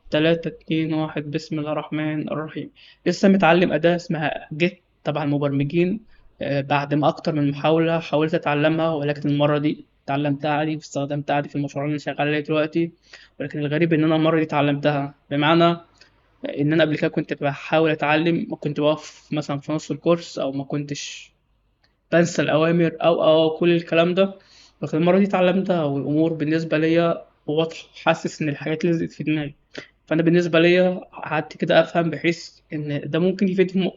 تلاتة اتنين واحد، بسم الله الرحمن الرحيم. لسه متعلم أداة اسمها جيت تبع المبرمجين. بعد ما أكتر من محاولة حاولت أتعلمها، ولكن المرة دي اتعلمتها عادي واستخدمتها عادي في المشروع اللي أنا شغال عليه دلوقتي. ولكن الغريب إن أنا المرة دي اتعلمتها، بمعنى إن أنا قبل كده كنت بحاول أتعلم، ما كنت بقف مثلا في نص الكورس، أو ما كنتش بنسى الأوامر أو كل الكلام ده. لكن المرة دي اتعلمتها والأمور بالنسبة ليا واضحة، حاسس إن الحاجات لزقت في دماغي. فأنا بالنسبة ليا قعدت كده أفهم، بحيث إن ده ممكن يفيد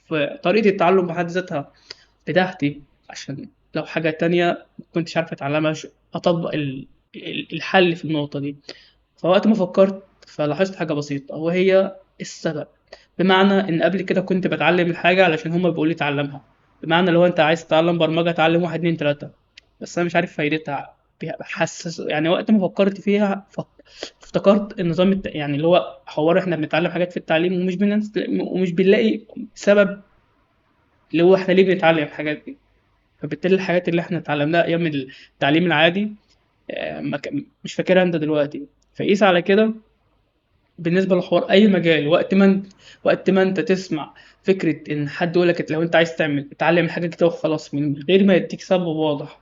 في طريقة التعلم بحد ذاتها بتاعتي، عشان لو حاجة تانية مكنتش عارف أتعلمها أطبق الحل في النقطة دي. فوقت ما فكرت فلاحظت حاجة بسيطة، وهي السبب. بمعنى إن قبل كده كنت بتعلم الحاجة علشان هما بيقولوا لي اتعلمها. بمعنى لو أنت عايز تتعلم برمجة اتعلم واحد اتنين تلاتة، بس أنا مش عارف فايدتها. بحسس يعني وقت ما فكرت فيها افتكرت النظام يعني اللي هو حوار إحنا بنتعلم حاجات في التعليم ومش بنلاقي سبب اللي هو إحنا ليه بنتعلم الحاجات دي. فبالتالي الحاجات اللي إحنا اتعلمناها أيام التعليم العادي، مش فاكرها أنت دلوقتي. فقيس على كده بالنسبة لحوار أي مجال. وقت ما أنت تسمع فكرة إن حد يقول لك لو أنت عايز اتعلم حاجة كده وخلاص، من غير ما يديك سبب واضح،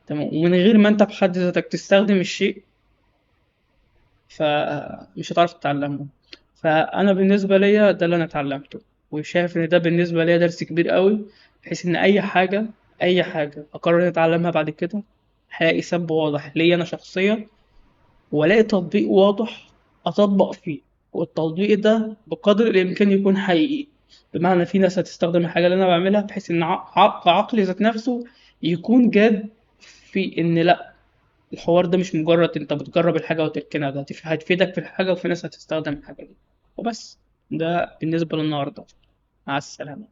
تمام، ومن غير ما أنت بحد ذاتك تستخدم الشيء، فمش هتعرف تتعلمه. فأنا بالنسبة ليا ده اللي أنا اتعلمته، وشايف إن ده بالنسبة ليا درس كبير قوي، بحيث إن أي حاجة أقرر إني أتعلمها بعد كده هلاقي سبب واضح ليا أنا شخصيا، والاقي تطبيق واضح اطبق فيه. والتطبيق ده بقدر الامكان يكون حقيقي، بمعنى في ناس هتستخدم الحاجه اللي انا بعملها، بحيث ان عقلي ذات نفسه يكون جاد في ان لا، الحوار ده مش مجرد انت بتجرب الحاجه وتركنها، ده هتفيدك في الحاجه، وفي ناس هتستخدم الحاجه دي وبس. ده بالنسبه للنهارده. مع السلامه.